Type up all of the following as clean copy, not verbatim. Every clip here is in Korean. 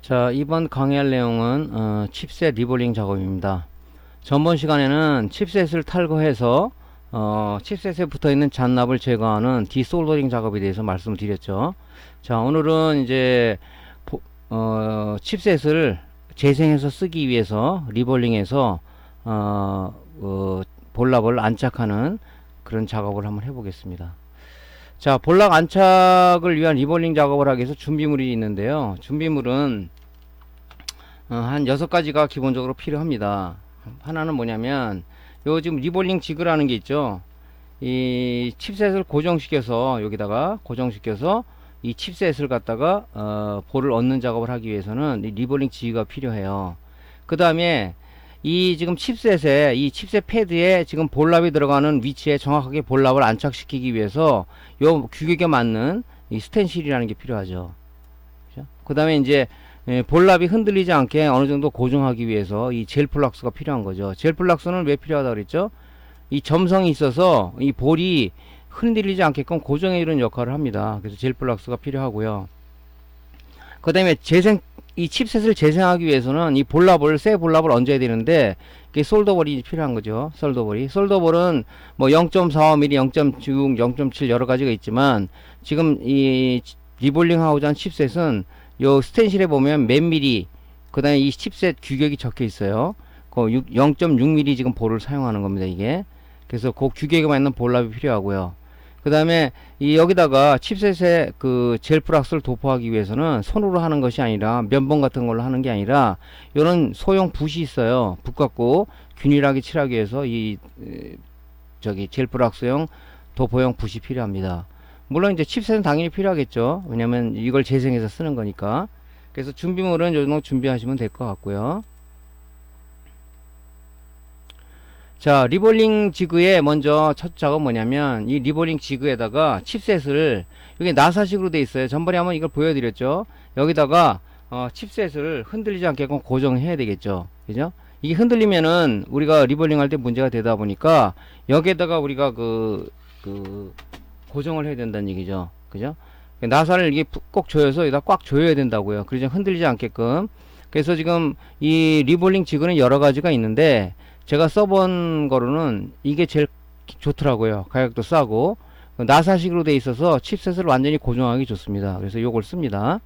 자, 이번 강의할 내용은 칩셋 리볼링 작업입니다. 전번 시간에는 칩셋을 탈거해서 칩셋에 붙어있는 잔납을 제거하는 디솔더링 작업에 대해서 말씀을 드렸죠. 자, 오늘은 이제 칩셋을 재생해서 쓰기 위해서 리볼링해서 볼랍을 안착하는 그런 작업을 한번 해보겠습니다. 자, 볼락 안착을 위한 리볼링 작업을 하기 위해서 준비물이 있는데요. 준비물은 한 6가지가 기본적으로 필요합니다. 하나는 뭐냐면 요 지금 리볼링 지그라는 게 있죠. 이 칩셋을 고정시켜서 여기다가 고정시켜서 이 칩셋을 갖다가 볼을 얻는 작업을 하기 위해서는 이 리볼링 지그가 필요해요. 그 다음에 이 지금 칩셋에 이 칩셋 패드에 지금 볼랍이 들어가는 위치에 정확하게 볼랍을 안착시키기 위해서 요 규격에 맞는 이 스텐실이라는 게 필요하죠. 그 다음에 이제 볼랍이 흔들리지 않게 어느 정도 고정하기 위해서 이 젤 플락스가 필요한 거죠. 젤 플락스는 왜 필요하다고 그랬죠? 이 점성이 있어서 이 볼이 흔들리지 않게끔 고정해 주는 역할을 합니다. 그래서 젤 플락스가 필요하고요. 그 다음에 이 칩셋을 재생하기 위해서는 이 볼랍을, 새 볼랍을 얹어야 되는데, 이게 솔더볼이 필요한 거죠. 솔더볼은 뭐 0.45mm, 0.6, 0.7 여러 가지가 있지만, 지금 이 리볼링 하고자 한 칩셋은 요 스텐실에 보면 몇 미리, 그 다음에 이 칩셋 규격이 적혀 있어요. 그 0.6mm 지금 볼을 사용하는 겁니다, 이게. 그래서 그 규격에 맞는 볼랍이 필요하고요. 그 다음에 이 여기다가 칩셋에 그 젤 플락스를 도포하기 위해서는 손으로 하는 것이 아니라 면봉 같은 걸로 하는 게 아니라 이런 소형 붓이 있어요. 붓 갖고 균일하게 칠하기 위해서 이 젤 플락스용 도포용 붓이 필요합니다. 물론 이제 칩셋은 당연히 필요하겠죠. 왜냐면 이걸 재생해서 쓰는 거니까. 그래서 준비물은 요 정도 준비하시면 될 것 같고요. 자, 리볼링 지그에 먼저 첫 작업 뭐냐면 이 리볼링 지그에다가 칩셋을, 여기 나사식으로 돼 있어요. 전번에 한번 이걸 보여드렸죠. 여기다가 칩셋을 흔들리지 않게끔 고정해야 되겠죠. 그죠? 이게 흔들리면은 우리가 리볼링 할 때 문제가 되다 보니까 여기에다가 우리가 고정을 해야 된다는 얘기죠. 그죠? 나사를 이게 꼭 조여서 여기다 꽉 조여야 된다고요. 그러지 흔들리지 않게끔. 그래서 지금 이 리볼링 지그는 여러 가지가 있는데 제가 써본 거로는 이게 제일 좋더라고요. 가격도 싸고 나사식으로 돼 있어서 칩셋을 완전히 고정하기 좋습니다. 그래서 요걸 씁니다.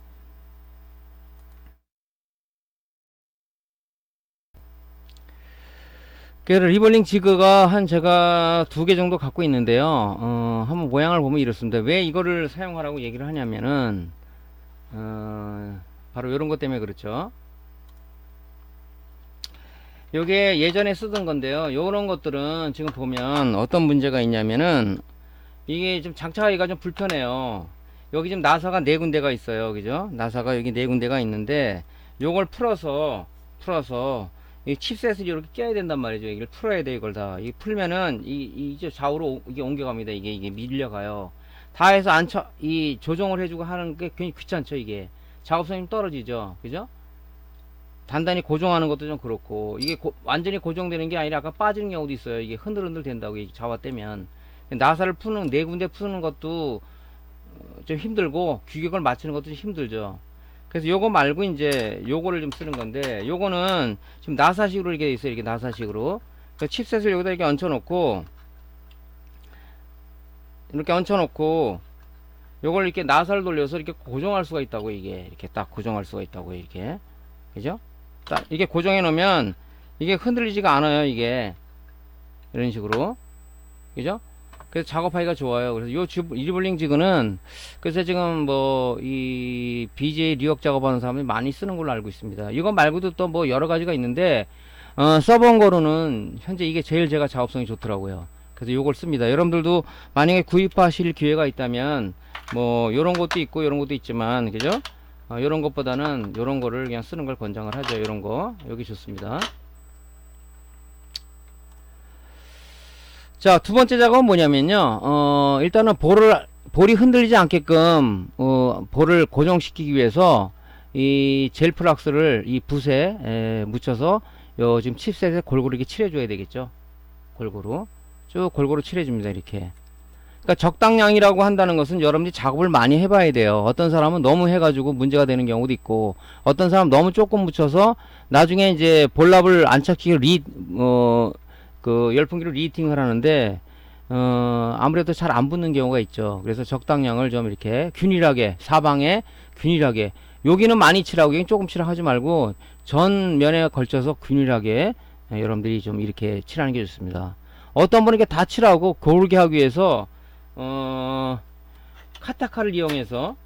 그래서 리볼링 지그가 제가 2개 정도 갖고 있는데요. 한번 모양을 보면 이렇습니다. 왜 이거를 사용하라고 얘기를 하냐면은 바로 이런 것 때문에 그렇죠. 요게 예전에 쓰던 건데요. 요런 것들은 지금 보면 어떤 문제가 있냐면은 이게 좀 장착하기가 좀 불편해요. 여기 지금 나사가 4군데가 있어요. 그죠? 나사가 여기 4군데가 있는데 요걸 풀어서 이 칩셋을 이렇게 껴야 된단 말이죠. 이걸 풀어야 돼. 이걸 다. 이 풀면은 이제 좌우로 이게 옮겨갑니다. 이게 밀려가요. 다 해서 이 조정을 해주고 하는 게 괜히 귀찮죠. 이게 작업성이 떨어지죠. 그죠? 단단히 고정하는 것도 좀 그렇고, 이게 완전히 고정되는 게 아니라 아까 빠지는 경우도 있어요. 이게 흔들흔들 된다고 잡아떼면. 나사를 푸는 4군데 푸는 것도 좀 힘들고 규격을 맞추는 것도 좀 힘들죠. 그래서 요거 말고 이제 요거를 좀 쓰는 건데, 요거는 지금 나사식으로 이렇게 돼 있어요. 이렇게 나사식으로. 칩셋을 여기다 이렇게 얹혀놓고 요걸 이렇게 나사를 돌려서 이렇게 고정할 수가 있다고. 이게 이렇게 딱 고정할 수가 있다고. 이렇게. 그죠? 딱 이게 고정해 놓으면 이게 흔들리지가 않아요. 이게 이런 식으로. 그죠? 그래서 작업하기가 좋아요. 그래서 요 리볼링 지그는 그래서 지금 뭐 이 BJ 리역 작업하는 사람들이 많이 쓰는 걸로 알고 있습니다. 이거 말고도 또 뭐 여러 가지가 있는데 써본 거로는 현재 이게 제일 제가 작업성이 좋더라고요. 그래서 요걸 씁니다. 여러분들도 만약에 구입하실 기회가 있다면 뭐 요런 것도 있고 요런 것도 있지만, 그죠? 요런 것보다는 요런 거를 그냥 쓰는 걸 권장을 하죠. 요런 거 여기 좋습니다. 자, 2번째 작업은 뭐냐면요. 일단은 볼이 흔들리지 않게끔 볼을 고정시키기 위해서 이 젤 플락스를 이 붓에 묻혀서 요 지금 칩셋에 골고루 이렇게 칠해줘야 되겠죠. 골고루 쭉 골고루 칠해줍니다. 이렇게. 그러니까 적당량이라고 한다는 것은 여러분들이 작업을 많이 해봐야 돼요. 어떤 사람은 너무 해가지고 문제가 되는 경우도 있고, 어떤 사람 너무 조금 묻혀서 나중에 이제 볼랍을 안착키고 그 열풍기로 리히팅을 하는데, 아무래도 잘 안 붙는 경우가 있죠. 그래서 적당량을 좀 이렇게 균일하게, 사방에 균일하게, 여기는 많이 칠하고, 여기 조금 칠하지 말고, 전 면에 걸쳐서 균일하게, 여러분들이 좀 이렇게 칠하는 게 좋습니다. 어떤 분은 이렇게 다 칠하고, 고르게 하기 위해서, 카타카를 이용해서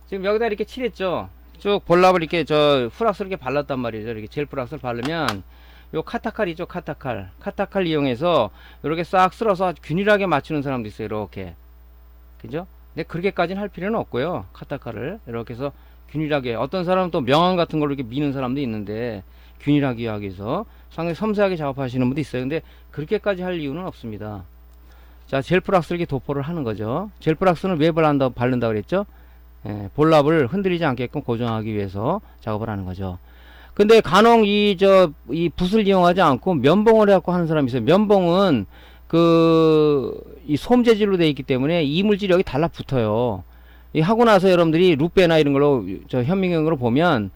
지금 여기다 이렇게 칠했죠. 쭉 볼랍을 이렇게 프락스를 이렇게 발랐단 말이죠. 이렇게 젤 프락스를 바르면 요 카타칼이죠. 카타칼 이용해서 이렇게 싹 쓸어서 아주 균일하게 맞추는 사람도 있어요. 이렇게, 그죠? 근데 그렇게까지는 할 필요는 없고요. 카타칼을 이렇게 해서 균일하게, 어떤 사람은 또 명암 같은 걸로 이렇게 미는 사람도 있는데, 균일하게 하기 위해서 상당히 섬세하게 작업하시는 분도 있어요. 근데 그렇게까지 할 이유는 없습니다. 자, 젤프락스를 이렇게 도포를 하는 거죠. 젤프락스는 왜 바른다 그랬죠? 볼랍을 흔들리지 않게끔 고정하기 위해서 작업을 하는 거죠. 근데 간혹 이 붓을 이용하지 않고 면봉을 해갖고 하는 사람이 있어요. 면봉은 이 솜 재질로 되어 있기 때문에 이물질이 여기 달라붙어요. 이 하고 나서 여러분들이 루페나 이런 걸로 현미경으로 보면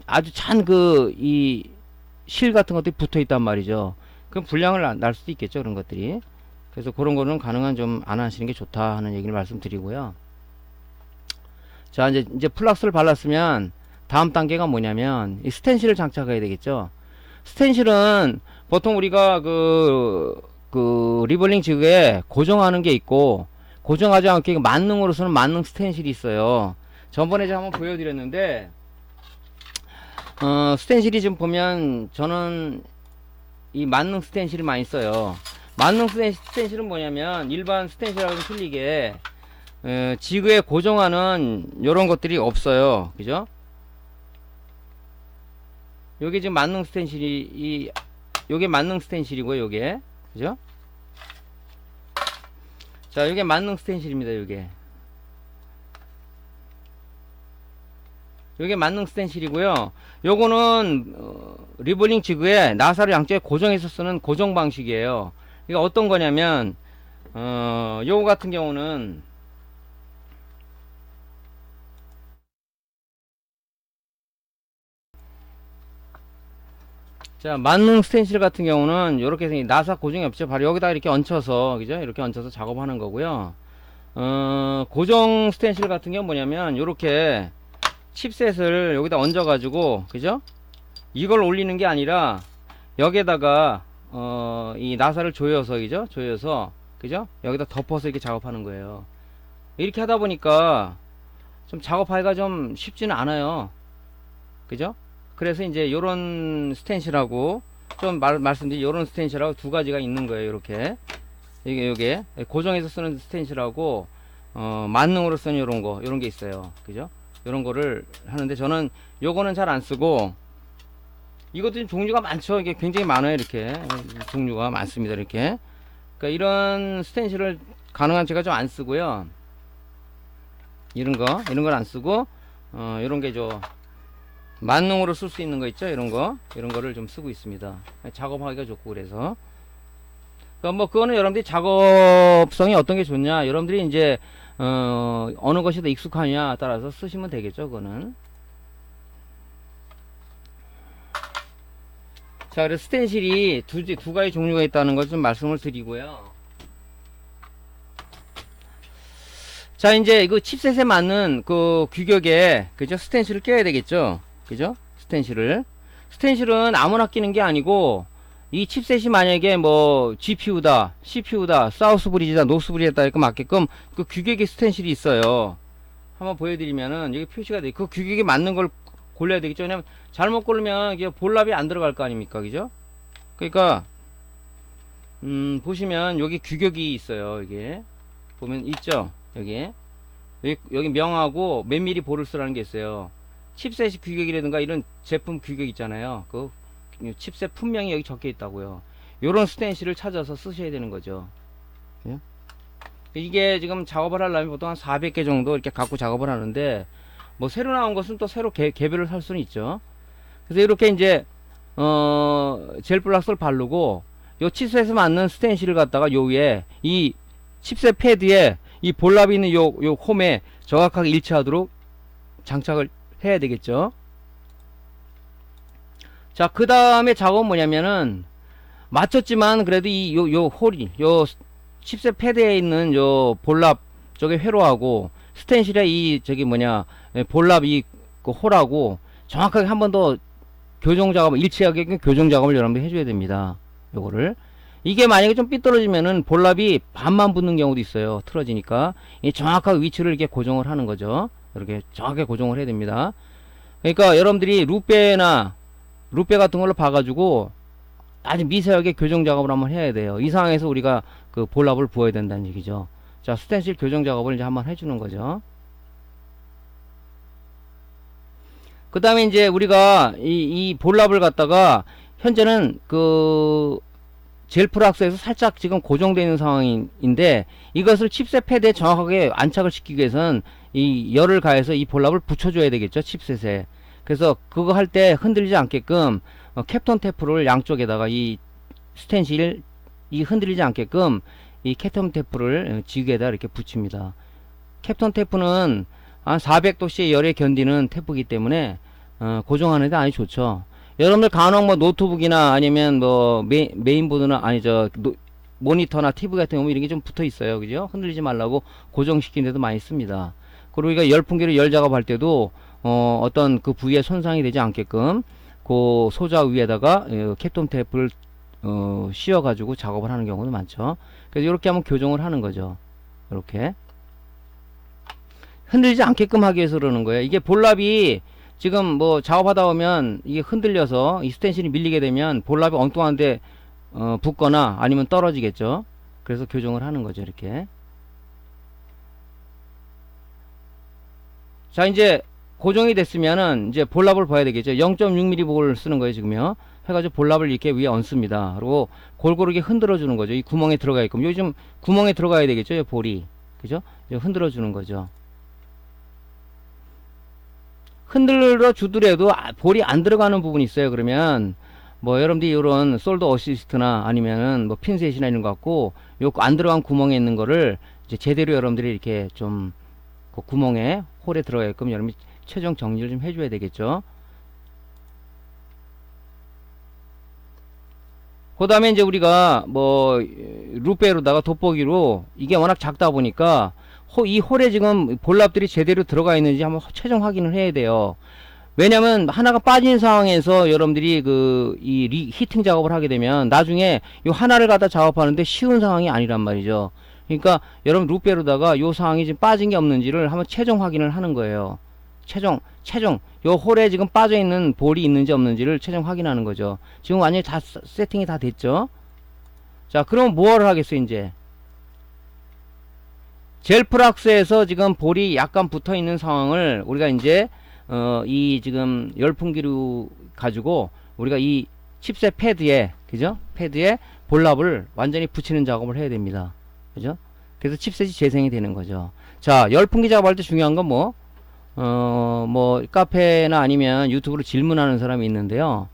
아주 이 실 같은 것들이 붙어 있단 말이죠. 그럼 불량을 날 수도 있겠죠, 그런 것들이. 그래서 그런 거는 가능한 좀 안 하시는 게 좋다 하는 얘기를 말씀드리고요. 자, 이제 플락스를 발랐으면 다음 단계가 뭐냐면 이 스텐실을 장착해야 되겠죠. 스텐실은 보통 우리가 그 리볼링 지그에 고정하는 게 있고, 고정하지 않게 만능으로서는 만능 스텐실이 있어요. 전번에 제가 한번 보여드렸는데, 스텐실이 지금 보면 저는 이 만능 스텐실을 많이 써요. 만능 스텐실은 뭐냐면 일반 스텐실하고는 틀리게 지그에 고정하는 요런 것들이 없어요. 그죠? 요게 지금 만능 스텐실이 요게 만능 스텐실이고요. 요게, 그죠? 자, 요게 만능 스텐실입니다. 요게 만능 스텐실이고요. 요거는 리볼링 지그에 나사를 양쪽에 고정해서 쓰는 고정 방식이에요. 이게 어떤 거냐면 요거 같은 경우는 자, 만능 스텐실 같은 경우는 요렇게 생긴 나사 고정이 없죠. 바로 여기다 이렇게 얹혀서, 그죠? 이렇게 얹혀서 작업하는 거고요. 고정 스텐실 같은 경우는 뭐냐면 요렇게 칩셋을 여기다 얹어 가지고, 그죠? 이걸 올리는 게 아니라 여기에다가 이 나사를 조여서, 그죠? 여기다 덮어서 이렇게 작업하는 거예요. 이렇게 하다 보니까 좀 작업하기가 좀 쉽지는 않아요. 그죠? 그래서 이제 요런 스텐실하고 좀 말씀드린 요런 스텐실하고 두 가지가 있는 거예요. 이렇게 요게 고정해서 쓰는 스텐실하고 만능으로 쓰는 요런 게 있어요. 그죠? 요런 거를 하는데 저는 요거는 잘 안 쓰고, 이것도 좀 종류가 많죠. 이게 굉장히 많아요. 이렇게 종류가 많습니다. 이렇게. 그러니까 이런 스텐실을 가능한 제가 좀 안 쓰고요. 이런 걸 안 쓰고 요런 게 만능으로 쓸 수 있는 거 있죠. 이런 거를 좀 쓰고 있습니다. 작업하기가 좋고. 그래서 그러니까 그거는 여러분들이 작업성이 어떤 게 좋냐, 여러분들이 이제 어느 것이 더 익숙하냐 따라서 쓰시면 되겠죠. 그거는. 자, 그래서 스텐실이 두 가지 종류가 있다는 걸 좀 말씀을 드리고요. 자, 이제 이거 칩셋에 맞는 그 규격에, 그죠? 스텐실을 껴야 되겠죠? 그죠? 스텐실은 아무나 끼는 게 아니고, 이 칩셋이 만약에 GPU다, CPU다, 사우스 브리지다, 노스 브리지다 이렇게 맞게끔 그 규격의 스텐실이 있어요. 한번 보여드리면은 여기 표시가 돼. 그 규격에 맞는 걸 골라야 되겠죠. 왜냐면 잘못 고르면 이게 볼랍이 안 들어갈 거 아닙니까? 그죠? 그러니까 보시면 여기 규격이 있어요. 이게 보면 있죠. 여기 명하고 몇 미리 볼을 쓰라는 게 있어요. 칩셋 규격이라든가 이런 제품 규격 있잖아요. 그 칩셋 품명이 여기 적혀 있다고요. 요런 스텐실을 찾아서 쓰셔야 되는 거죠. 예? 이게 지금 작업을 하려면 보통 한 400개 정도 이렇게 갖고 작업을 하는데, 새로 나온 것은 또 새로 개별을 할 수는 있죠. 그래서 이렇게 이제 젤 플락스를 바르고 요 칩셋에 맞는 스텐실을 갖다가 요 위에 이 칩셋 패드에 이 볼랍이 있는 요 홈에 정확하게 일치하도록 장착을 해야 되겠죠. 자, 그 다음에 작업은 뭐냐면은 맞췄지만 그래도 이 요 홀이 요 칩셋 패드에 있는 요 볼랍 쪽에 회로하고 스텐실에 이 저기 뭐냐 볼랍 이 그 홀하고 정확하게 한 번 더 교정 작업을 일치하게 교정 작업을 여러분들 해줘야 됩니다. 요거를 이게 만약에 좀 삐뚤어지면은 볼랍이 반만 붙는 경우도 있어요. 틀어지니까 이 정확하게 위치를 이렇게 고정을 하는 거죠. 이렇게 정확하게 고정을 해야 됩니다. 그러니까 여러분들이 루페 같은 걸로 봐가지고 아주 미세하게 교정 작업을 한번 해야 돼요. 이 상황에서 우리가 그 볼랍을 부어야 된다는 얘기죠. 자, 스텐실 교정 작업을 이제 한번 해주는 거죠. 그 다음에 이제 우리가 이 볼랍을 갖다가 현재는 그 젤프락스에서 살짝 지금 고정되어 있는 상황인데 이것을 칩셋 패드에 정확하게 안착을 시키기 위해서는 이 열을 가해서 이 볼랍을 붙여줘야 되겠죠. 칩셋에. 그래서 그거 할 때 흔들리지 않게끔 캡톤 테프를 양쪽에다가 이 스텐실 이 흔들리지 않게끔 이 캡톤 테프를 지그에다 이렇게 붙입니다. 캡톤 테프는 한 400도씨의 열에 견디는 테프이기 때문에 고정하는데 아주 좋죠. 여러분들 간혹 뭐 노트북이나 아니면 뭐 메인보드나 모니터나 TV 같은 경우 이런 게 좀 붙어 있어요. 그죠? 흔들리지 말라고 고정시키는 데도 많이 씁니다. 그리고 우리가 열풍기를 열 작업할 때도 어떤 그 부위에 손상이 되지 않게끔 그 소자 위에다가 캡톤 테이프를 씌워 가지고 작업을 하는 경우도 많죠. 그래서 이렇게 한번 교정을 하는 거죠. 이렇게 흔들리지 않게끔 하기 위해서 그러는 거예요. 이게 볼랍이 지금 뭐 작업하다 보면 이게 흔들려서 이 스텐실이 밀리게 되면 볼랍이 엉뚱한데 붙거나 아니면 떨어지겠죠. 그래서 교정을 하는 거죠. 이렇게. 자, 이제 고정이 됐으면은 이제 볼랍을 봐야 되겠죠. 0.6mm 볼을 쓰는 거예요. 지금요. 해가지고 볼랍을 이렇게 위에 얹습니다. 그리고 골고루 이렇게 흔들어 주는 거죠. 이 구멍에 들어가 있고 요즘 구멍에 들어가야 되겠죠. 이 볼이. 그죠? 흔들어 주는 거죠. 흔들어 주더라도 볼이 안 들어가는 부분이 있어요. 그러면 뭐 여러분들이 이런 솔더 어시스트나 아니면은 뭐 핀셋이나 이런 거 갖고 요 안 들어간 구멍에 있는 거를 이제 제대로 여러분들이 이렇게 좀 그 구멍에 홀에 들어가게끔 여러분이 최종 정리를 좀 해줘야 되겠죠. 그 다음에 이제 우리가 뭐 루페로다가 돋보기로 이게 워낙 작다 보니까 이 홀에 지금 볼랍들이 제대로 들어가 있는지 한번 최종 확인을 해야 돼요. 왜냐면 하나가 빠진 상황에서 여러분들이 이 히팅 작업을 하게 되면 나중에 요 하나를 갖다 작업하는데 쉬운 상황이 아니란 말이죠. 그러니까 여러분 루페로다가 요 상황이 지금 빠진 게 없는지를 한번 최종 확인을 하는 거예요. 최종 요 홀에 지금 빠져 있는 볼이 있는지 없는지를 최종 확인하는 거죠. 지금 완전히 다 세팅이 다 됐죠. 자, 그럼 뭐를 하겠어요? 이제 젤프락스에서 지금 볼이 약간 붙어 있는 상황을 우리가 이제 이 지금 열풍기로 가지고 우리가 이 칩셋 패드에, 그죠? 패드에 볼랍을 완전히 붙이는 작업을 해야 됩니다. 그죠? 그래서 칩셋이 재생이 되는 거죠. 자, 열풍기 작업할 때 중요한 건 뭐 카페나 아니면 유튜브로 질문하는 사람이 있는데요.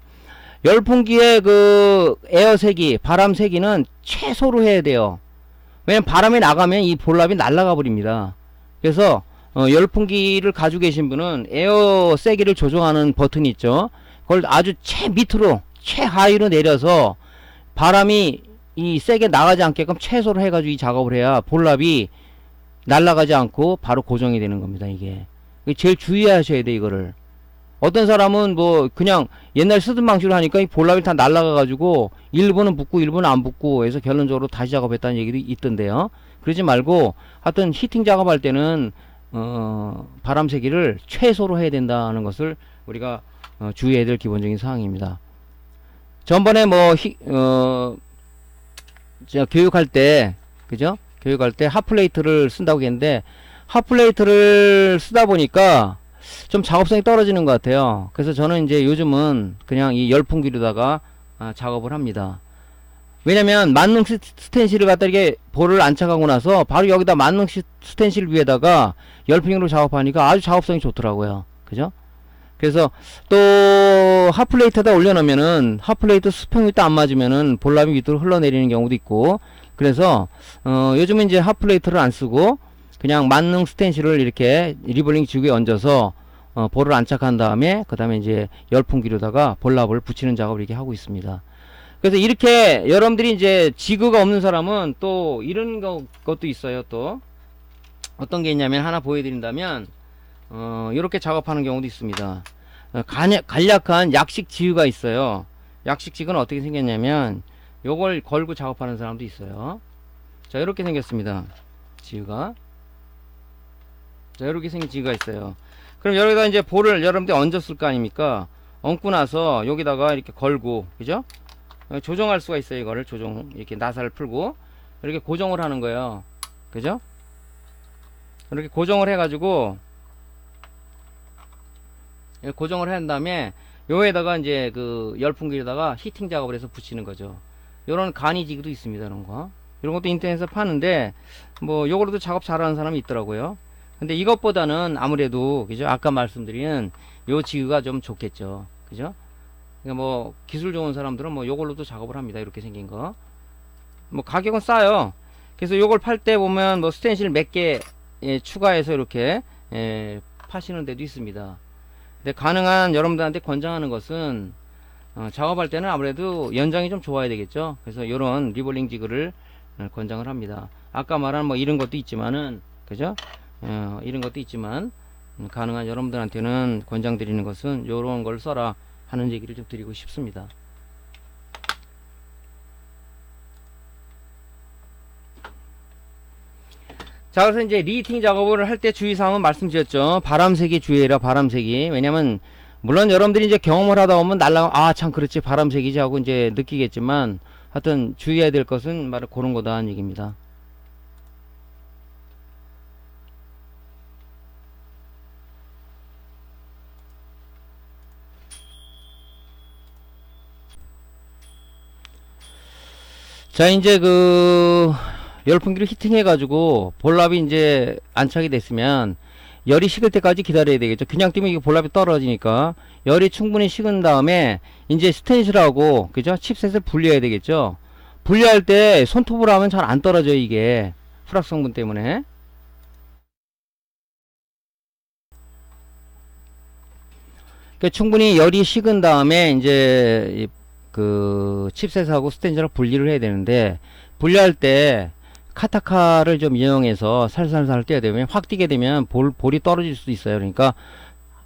열풍기의 그 에어 세기, 바람 세기는 최소로 해야 돼요. 왜냐면 바람이 나가면 이 볼랍이 날아가 버립니다. 그래서 열풍기를 가지고 계신 분은 에어 세기를 조정하는 버튼이 있죠. 그걸 아주 밑으로 최하위로 내려서 바람이 이 세게 나가지 않게끔 최소로 해가지고 이 작업을 해야 볼랍이 날아가지 않고 바로 고정이 되는 겁니다. 이게 제일 주의하셔야 돼. 이거를 어떤 사람은 뭐 그냥 옛날 쓰던 방식으로 하니까 이 볼랍이 다 날아가 가지고 일부는 붙고 일부는 안 붙고 해서 결론적으로 다시 작업했다는 얘기도 있던데요. 그러지 말고 하여튼 히팅 작업할 때는 바람 세기를 최소로 해야 된다는 것을 우리가 주의해야 될 기본적인 사항입니다. 전번에 제가 교육할 때, 그죠? 교육할 때 핫플레이트를 쓴다고 했는데 핫플레이트를 쓰다 보니까 좀 작업성이 떨어지는 것 같아요. 그래서 저는 이제 요즘은 그냥 이 열풍기로다가 작업을 합니다. 왜냐면 만능 스텐실을 갖다 이렇게 볼을 안착하고 나서 바로 여기다 만능 스텐실 위에다가 열풍기로 작업하니까 아주 작업성이 좋더라고요. 그죠? 그래서 또 핫플레이트에다 올려놓으면은 핫플레이트 수평이 또 안 맞으면은 볼랍이 밑으로 흘러내리는 경우도 있고, 그래서 요즘은 이제 핫플레이트를 안 쓰고 그냥 만능 스텐실을 이렇게 리볼링 지구에 얹어서 볼을 안착한 다음에 그 다음에 이제 열풍기로다가 볼랍을 붙이는 작업을 이렇게 하고 있습니다. 그래서 이렇게 여러분들이 이제 지그가 없는 사람은 또 이런 것도 있어요. 또 어떤 게 있냐면 하나 보여드린다면 이렇게 작업하는 경우도 있습니다. 간략한 약식 지그가 있어요. 약식 지그는 어떻게 생겼냐면 요걸 걸고 작업하는 사람도 있어요. 자, 이렇게 생겼습니다. 지그가. 자, 이렇게 생긴 지그가 있어요. 그럼 여기다 이제 볼을 여러분들이 얹었을 거 아닙니까? 얹고 나서 여기다가 이렇게 걸고, 그죠? 조정할 수가 있어요. 이거를 이렇게 나사를 풀고 이렇게 고정을 하는 거예요. 그죠? 이렇게 고정을 해가지고 고정을 한 다음에 요에다가 이제 그 열풍기에다가 히팅 작업을 해서 붙이는 거죠. 요런 간이지기도 있습니다. 이런 거. 이런 것도 인터넷에서 파는데 뭐 요거로도 작업 잘하는 사람이 있더라고요. 근데 이것보다는 아무래도 그죠? 아까 말씀드린 요 지그가 좀 좋겠죠. 그죠? 그러니까 뭐 기술 좋은 사람들은 뭐 요걸로도 작업을 합니다. 이렇게 생긴 거. 뭐 가격은 싸요. 그래서 요걸 팔 때 보면 뭐 스텐실 몇 개 추가해서 이렇게 파시는 데도 있습니다. 근데 가능한 여러분들한테 권장하는 것은 작업할 때는 아무래도 연장이 좀 좋아야 되겠죠. 그래서 요런 리볼링 지그를 권장을 합니다. 아까 말한 뭐 이런 것도 있지만은 그죠? 이런 것도 있지만 가능한 여러분들한테는 권장드리는 것은 요런 걸 써라 하는 얘기를 좀 드리고 싶습니다. 자, 그래서 이제 리히팅 작업을 할 때 주의사항은 말씀드렸죠. 바람색이 주의해라, 바람색이. 왜냐면 물론 여러분들이 이제 경험을 하다 보면 아 참 그렇지 바람색이지 하고 이제 느끼겠지만 하여튼 주의해야 될 것은 바로 그런 거다 하는 얘기입니다. 자, 이제 그 열풍기를 히팅해 가지고 볼랍이 이제 안착이 됐으면 열이 식을 때까지 기다려야 되겠죠. 그냥 뛰면 이게 볼랍이 떨어지니까 열이 충분히 식은 다음에 이제 스텐실하고 그죠? 칩셋을 분리해야 되겠죠. 분리할 때 손톱으로 하면 잘 안 떨어져요. 이게 프락 성분 때문에. 그러니까 충분히 열이 식은 다음에 이제 그 칩셋하고 스텐실을 분리를 해야 되는데, 분리할 때 카타카를 좀 이용해서 살살살 떼야 되면 확 뛰게 되면 볼이 떨어질 수도 있어요. 그러니까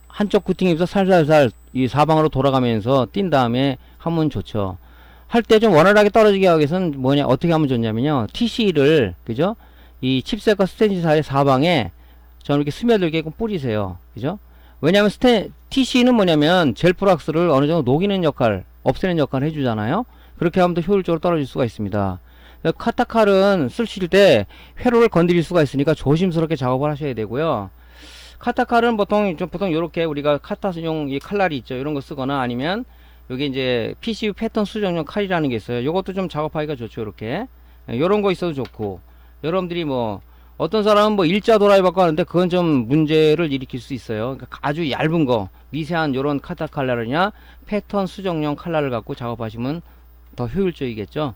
한쪽 구팅에서 살살살 이 사방으로 돌아가면서 뛴 다음에 하면 좋죠. 할 때 좀 원활하게 떨어지게 하기 위해서는 뭐냐, 어떻게 하면 좋냐면요, TC를 그죠? 이 칩셋과 스텐실 사이 사방에 저는 이렇게 스며들게 뿌리세요. 그죠? 왜냐하면 TC는 뭐냐면 젤프락스를 어느 정도 녹이는 역할, 없애는 역할을 해주잖아요. 그렇게 하면 더 효율적으로 떨어질 수가 있습니다. 카타칼은 쓰실 때 회로를 건드릴 수가 있으니까 조심스럽게 작업을 하셔야 되고요. 카타칼은 보통 이렇게 우리가 카타용 이 칼날이 있죠. 이런 거 쓰거나 아니면 여기 이제 PCB 패턴 수정용 칼이라는 게 있어요. 이것도 좀 작업하기가 좋죠. 이렇게 이런 거 있어도 좋고, 여러분들이 뭐 어떤 사람은 뭐 일자 도라이 바꿔 하는데 그건 좀 문제를 일으킬 수 있어요. 그러니까 아주 얇은 거, 미세한 요런 카타 칼날이냐 패턴 수정용 칼날을 갖고 작업하시면 더 효율적이겠죠.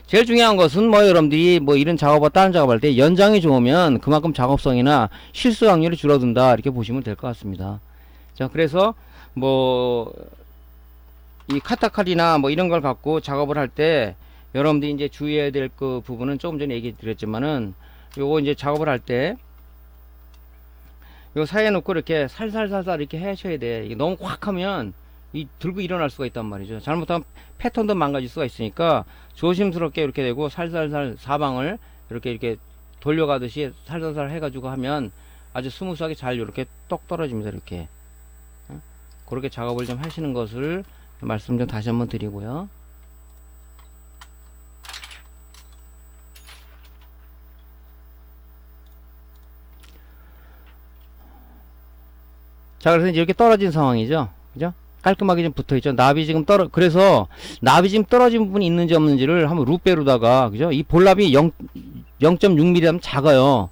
제일 중요한 것은 뭐 여러분들이 뭐 이런 작업과 다른 작업할 때 연장이 좋으면 그만큼 작업성이나 실수 확률이 줄어든다 이렇게 보시면 될 것 같습니다. 자, 그래서 뭐 이 카타칼이나 뭐 이런 걸 갖고 작업을 할 때 여러분들이 이제 주의해야 될 그 부분은 조금 전에 얘기 드렸지만은, 요거 이제 작업을 할 때 요 사이에 놓고 이렇게 살살살살 이렇게 하셔야 돼. 이게 너무 확 하면 이 들고 일어날 수가 있단 말이죠. 잘못하면 패턴도 망가질 수가 있으니까 조심스럽게 이렇게 되고 살살살 사방을 이렇게 돌려가듯이 살살살 해가지고 하면 아주 스무스하게 잘 이렇게 똑 떨어집니다. 이렇게 그렇게 작업을 좀 하시는 것을 말씀 좀 다시 한번 드리고요. 자, 그래서 이제 이렇게 떨어진 상황이죠. 그죠? 깔끔하게 좀 붙어 있죠. 납이 지금 그래서 납이 지금 떨어진 부분이 있는지 없는지를 한번 루페로다가, 그죠? 이 볼납이 0.6mm 하면 작아요.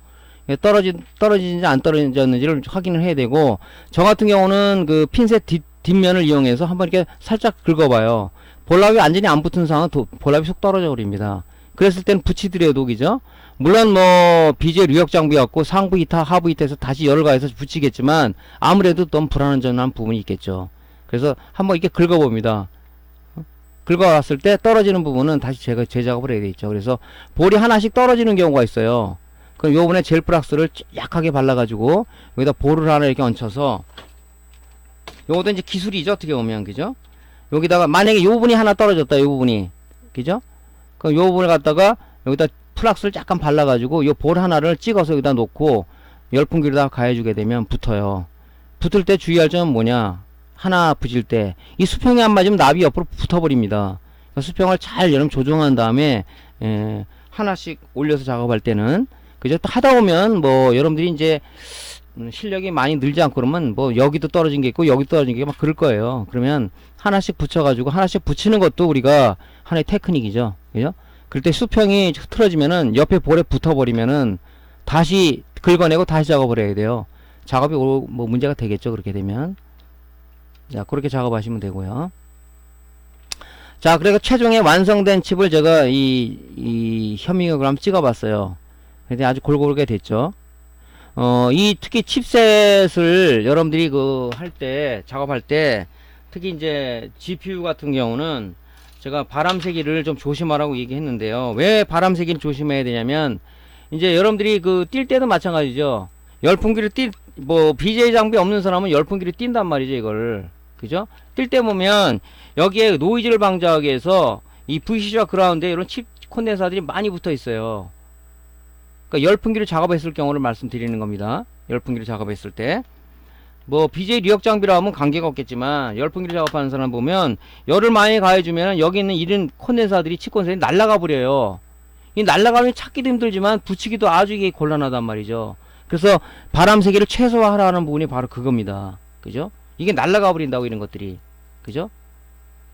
떨어지는지 안 떨어졌는지를 확인을 해야 되고, 저 같은 경우는 그 핀셋 뒷면을 이용해서 한번 이렇게 살짝 긁어봐요. 볼랍이 완전히 안 붙은 상황은 볼랍이 속 떨어져 버립니다. 그랬을 땐 붙이더라도, 그죠? 물론 뭐 BJ 유역 장비 갖고 상부 이타 하부 이타에서 다시 열을 가해서 붙이겠지만 아무래도 너무 불안전한 부분이 있겠죠. 그래서 한번 이렇게 긁어봅니다. 긁어왔을 때 떨어지는 부분은 다시 재작업을 해야 되겠죠. 그래서 볼이 하나씩 떨어지는 경우가 있어요. 그럼 요번에 젤프락스를 약하게 발라가지고 여기다 볼을 하나 이렇게 얹혀서, 요것도 이제 기술이죠, 어떻게 보면. 그죠? 여기다가 만약에 요 부분이 하나 떨어졌다, 요 부분이. 그죠? 그럼 요 부분을 갖다가 여기다 플락스를 약간 발라가지고 요 볼 하나를 찍어서 여기다 놓고 열풍기로다 가해주게 되면 붙어요. 붙을 때 주의할 점은 뭐냐? 하나 붙일 때 이 수평이 안 맞으면 납이 옆으로 붙어버립니다. 그러니까 수평을 잘 여러분 조정한 다음에 하나씩 올려서 작업할 때는, 그죠? 또 하다 보면 뭐 여러분들이 이제 실력이 많이 늘지 않고 그러면 뭐 여기도 떨어진 게 있고 여기도 떨어진 게 막 그럴 거예요. 그러면 하나씩 붙여가지고 하나씩 붙이는 것도 우리가 하나의 테크닉이죠. 그죠? 그럴 때 수평이 틀어지면은 옆에 볼에 붙어버리면은 다시 긁어내고 다시 작업을 해야 돼요. 작업이 뭐 문제가 되겠죠, 그렇게 되면. 자, 그렇게 작업하시면 되고요. 자, 그래서 최종의 완성된 칩을 제가 이 현미경으로 한번 찍어봤어요. 근데 아주 골고루게 됐죠. 이 특히 칩셋을 여러분들이 작업할 때, 특히 이제 GPU 같은 경우는 제가 바람세기를 좀 조심하라고 얘기했는데요. 왜 바람세기를 조심해야 되냐면, 이제 여러분들이 뛸 때도 마찬가지죠. 열풍기를 BJ 장비 없는 사람은 열풍기를 띈단 말이죠, 이걸. 그죠? 뛸 때 보면, 여기에 노이즈를 방지하기 위해서, 이 VCG와 그라운드에 이런 칩 콘덴서들이 많이 붙어 있어요. 그러니까 열풍기를 작업했을 경우를 말씀드리는 겁니다. 열풍기를 작업했을 때. 뭐, BJ 리역 장비라 하면 관계가 없겠지만, 열풍기를 작업하는 사람 보면, 열을 많이 가해주면, 여기 있는 이런 콘덴서들이, 칩 콘덴서들이 날아가 버려요. 이 날아가면 찾기도 힘들지만, 붙이기도 아주 이게 곤란하단 말이죠. 그래서 바람 세기를 최소화하라는 부분이 바로 그겁니다. 그죠? 이게 날아가 버린다고, 이런 것들이. 그죠?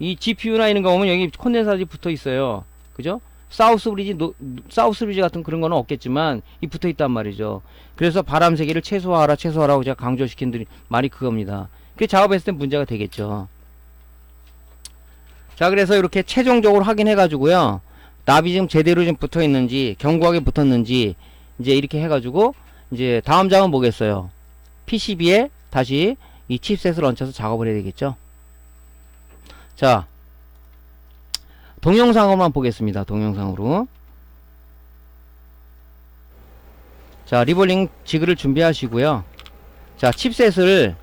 이 GPU나 이런 거 보면 여기 콘덴서들이 붙어 있어요. 그죠? 사우스 브리지 같은 그런 거는 없겠지만 이 붙어 있단 말이죠. 그래서 바람 세기를 최소화하라고 제가 강조시킨 말이 그겁니다. 그 작업했을 때 문제가 되겠죠. 자, 그래서 이렇게 최종적으로 확인해 가지고요, 납이 지금 제대로 좀 붙어 있는지, 견고하게 붙었는지, 이제 이렇게 해 가지고 이제 다음 작업은 뭐겠어요? PCB에 다시 이 칩셋을 얹혀서 작업을 해야 되겠죠. 자, 동영상으로만 보겠습니다. 동영상으로. 자, 리볼링 지그를 준비하시고요. 자, 칩셋을,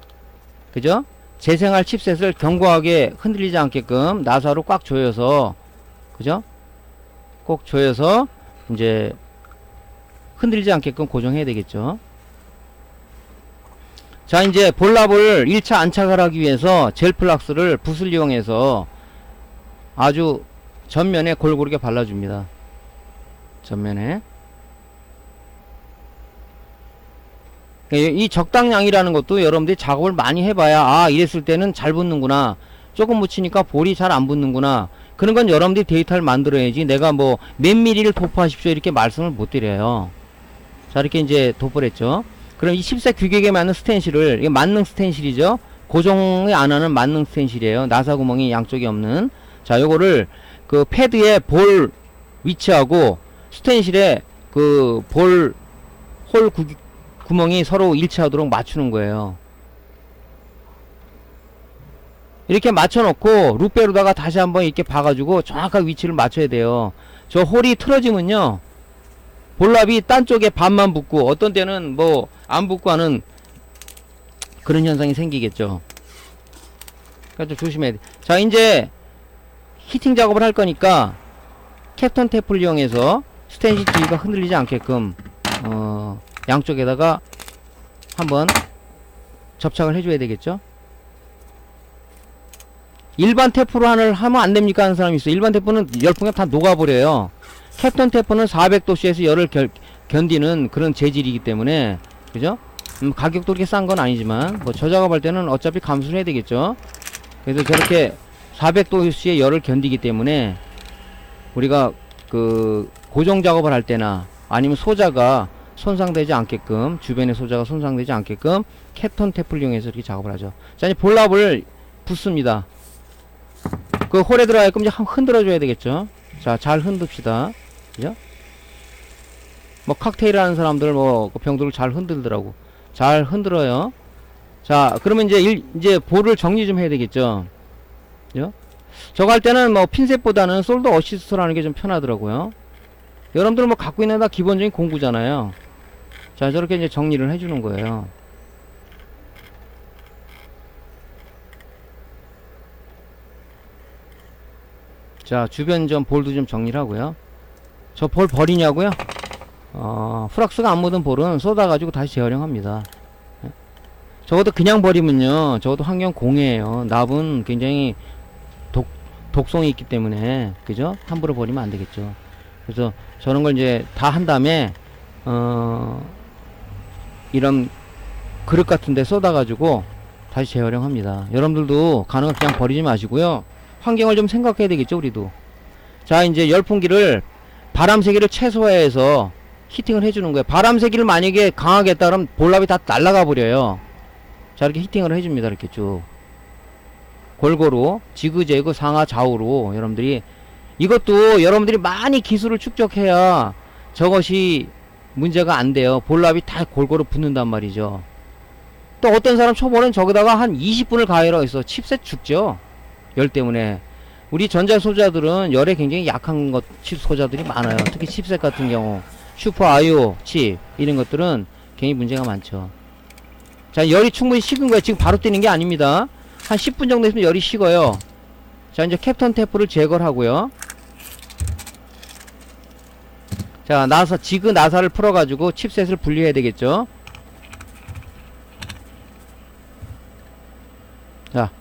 그죠? 재생할 칩셋을 견고하게 흔들리지 않게끔 나사로 꽉 조여서, 그죠? 꼭 조여서 이제 흔들리지 않게끔 고정해야 되겠죠. 자, 이제 볼랍을 1차 안착을 하기 위해서 젤플락스를 붓을 이용해서 아주 전면에 골고루게 발라줍니다. 전면에. 이 적당량이라는 것도 여러분들이 작업을 많이 해봐야, 아, 이랬을 때는 잘 붙는구나, 조금 묻히니까 볼이 잘 안 붙는구나, 그런 건 여러분들이 데이터를 만들어야지 내가 뭐 몇 미리를 도포하십시오 이렇게 말씀을 못 드려요. 자, 이렇게 이제 도포를 했죠. 그럼 이 칩셋 규격에 맞는 스텐실을, 이게 만능 스텐실이죠. 고정이 안 하는 만능 스텐실이에요. 나사 구멍이 양쪽에 없는. 자, 요거를 그 패드에 볼 위치하고 스텐실에 그 볼 홀 구멍이 서로 일치하도록 맞추는 거예요. 이렇게 맞춰놓고 룻배로다가 다시 한번 이렇게 봐가지고 정확하게 위치를 맞춰야 돼요. 저 홀이 틀어지면요, 볼랍이 딴 쪽에 반만 붙고 어떤 때는 뭐 안 붙고 하는 그런 현상이 생기겠죠. 그러니까 좀 조심해야 돼. 자, 이제 히팅 작업을 할 거니까 캡턴 테이프를 이용해서 스텐실 뒤가 흔들리지 않게끔 양쪽에다가 한번 접착을 해줘야 되겠죠. 일반 테이프로 하면 안 됩니까 하는 사람이 있어요. 일반 테이프는 열풍에 다 녹아버려요. 캡턴 테이프는 400도씨에서 열을 견디는 그런 재질이기 때문에, 그죠? 가격도 그렇게 싼 건 아니지만 뭐 저 작업할 때는 어차피 감수를 해야 되겠죠. 그래서 저렇게 400도씨의 열을 견디기 때문에, 우리가 그 고정 작업을 할 때나 아니면 소자가 손상되지 않게끔, 주변의 소자가 손상되지 않게끔 캡톤 탭을 이용해서 이렇게 작업을 하죠. 자, 이제 볼랍을 붓습니다. 그 홀에 들어가게끔 이제 흔들어 줘야 되겠죠. 자, 잘 흔듭시다. 그죠? 뭐 칵테일 하는 사람들 뭐 병들을 잘 흔들더라고. 잘 흔들어요. 자, 그러면 이제 볼을 정리 좀 해야 되겠죠. 그죠? 저거 할 때는 뭐 핀셋보다는 솔더 어시스트라는 게 좀 편하더라고요. 여러분들 뭐 갖고 있는 다 기본적인 공구잖아요. 자, 저렇게 이제 정리를 해주는 거예요. 자, 주변 좀 볼도 좀 정리를 하고요. 저 볼 버리냐고요? 프락스가 안 묻은 볼은 쏟아가지고 다시 재활용합니다. 적어도 그냥 버리면요, 적어도 환경 공해예요. 납은 굉장히 독성이 있기 때문에, 그죠? 함부로 버리면 안 되겠죠. 그래서 저런 걸 이제 다 한 다음에 이런 그릇 같은데 쏟아가지고 다시 재활용합니다. 여러분들도 가능한 그냥 버리지 마시고요. 환경을 좀 생각해야 되겠죠, 우리도. 자, 이제 열풍기를 바람 세기를 최소화해서 히팅을 해주는 거예요. 바람 세기를 만약에 강하게 했다 그러면 볼랍이 다 날아가 버려요. 자, 이렇게 히팅을 해줍니다. 이렇게 쭉 골고루 지그재그 상하 좌우로. 여러분들이 이것도 여러분들이 많이 기술을 축적해야 저것이 문제가 안 돼요. 볼랍이 다 골고루 붙는단 말이죠. 또 어떤 사람 초보는 저기다가 한 20분을 가열하고 있어. 칩셋 죽죠, 열 때문에. 우리 전자 소자들은 열에 굉장히 약한 칩 소자들이 많아요. 특히 칩셋 같은 경우 슈퍼 아이오 칩 이런 것들은 굉장히 문제가 많죠. 자, 열이 충분히 식은 거예요. 지금 바로 뛰는 게 아닙니다. 한 10분 정도 있으면 열이 식어요. 자, 이제 캡톤 테이프를 제거를 하고요. 자, 지그 나사를 풀어가지고 칩셋을 분리해야 되겠죠. 자,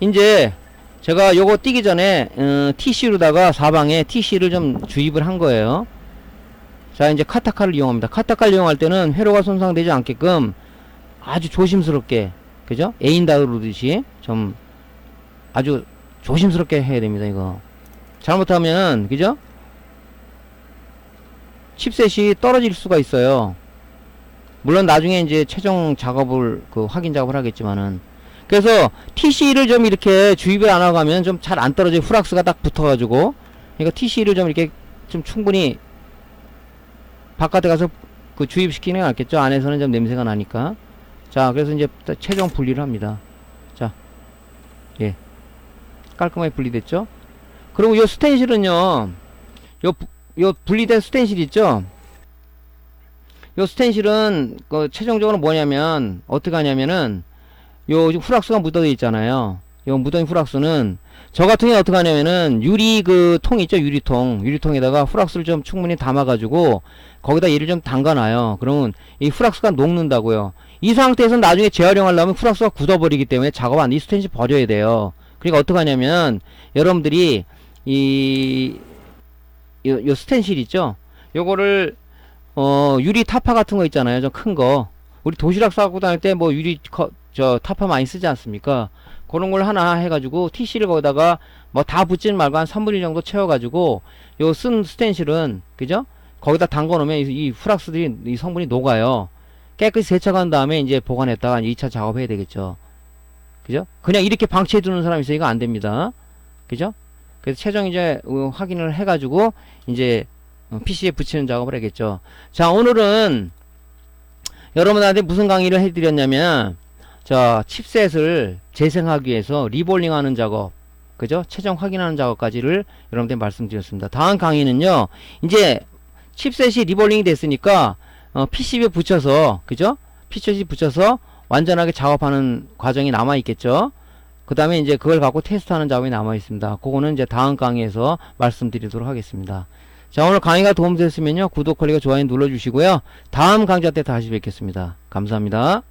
이제 제가 요거 띄기 전에 TC로다가 사방에 TC를 좀 주입을 한 거예요. 자, 이제 카타카를 이용합니다. 카타카를 이용할 때는 회로가 손상되지 않게끔 아주 조심스럽게, 그죠? 에인 다루듯이 좀 아주 조심스럽게 해야 됩니다. 이거 잘못하면, 그죠? 칩셋이 떨어질 수가 있어요. 물론 나중에 이제 최종 작업을 확인 작업을 하겠지만은. 그래서 TC를 좀 이렇게 주입을 안 하고 가면 좀 잘 안 떨어져요. 프락스가 딱 붙어가지고. 그러니까 TC를 좀 이렇게 좀 충분히 바깥에 가서 주입시키는 게 낫겠죠. 안에서는 좀 냄새가 나니까. 자, 그래서 이제 최종 분리를 합니다. 자, 예, 깔끔하게 분리됐죠. 그리고 요 스텐실은요, 요 분리된 스텐실 있죠. 요 스텐실은 최종적으로 뭐냐면 어떻게 하냐면은 요 후락스가 묻어져 있잖아요. 요 묻어있는 후락스는 저 같은 경우는 어떻게 하냐면은 유리 통 있죠. 유리통에다가 후락스를 좀 충분히 담아가지고 거기다 얘를 좀 담가놔요. 그러면 이 후락스가 녹는다고요. 이 상태에서 나중에 재활용하려면 후락스가 굳어버리기 때문에 작업 이 스텐실 버려야 돼요. 그러니까 어떻게 하냐면 여러분들이 요 스텐실 있죠. 요거를 유리 타파 같은 거 있잖아요. 좀 큰 거. 우리 도시락 싸고 다닐 때 뭐 타파 많이 쓰지 않습니까? 그런 걸 하나 해가지고 TC를 거기다가 뭐 다 붙지는 말고 한 3분의 1 정도 채워가지고 요 쓴 스텐실은, 그죠? 거기다 담궈 놓으면 이 프락스들이 이 성분이 녹아요. 깨끗이 세척한 다음에 이제 보관했다가 2차 작업해야 되겠죠. 그죠? 그냥 이렇게 방치해 두는 사람이 있어요. 이거 안 됩니다. 그죠? 그래서 최종 이제 확인을 해가지고 이제 PC에 붙이는 작업을 하겠죠. 자, 오늘은 여러분한테 무슨 강의를 해드렸냐면, 자, 칩셋을 재생하기 위해서 리볼링 하는 작업, 그죠? 최종 확인하는 작업까지를 여러분들 말씀드렸습니다. 다음 강의는요, 이제 칩셋이 리볼링이 됐으니까 PCB에 붙여서, 그죠? PCB에 붙여서 완전하게 작업하는 과정이 남아 있겠죠. 그 다음에 이제 그걸 갖고 테스트하는 작업이 남아 있습니다. 그거는 이제 다음 강의에서 말씀드리도록 하겠습니다. 자, 오늘 강의가 도움되셨으면요, 구독, 클릭, 좋아요 눌러주시고요. 다음 강좌 때 다시 뵙겠습니다. 감사합니다.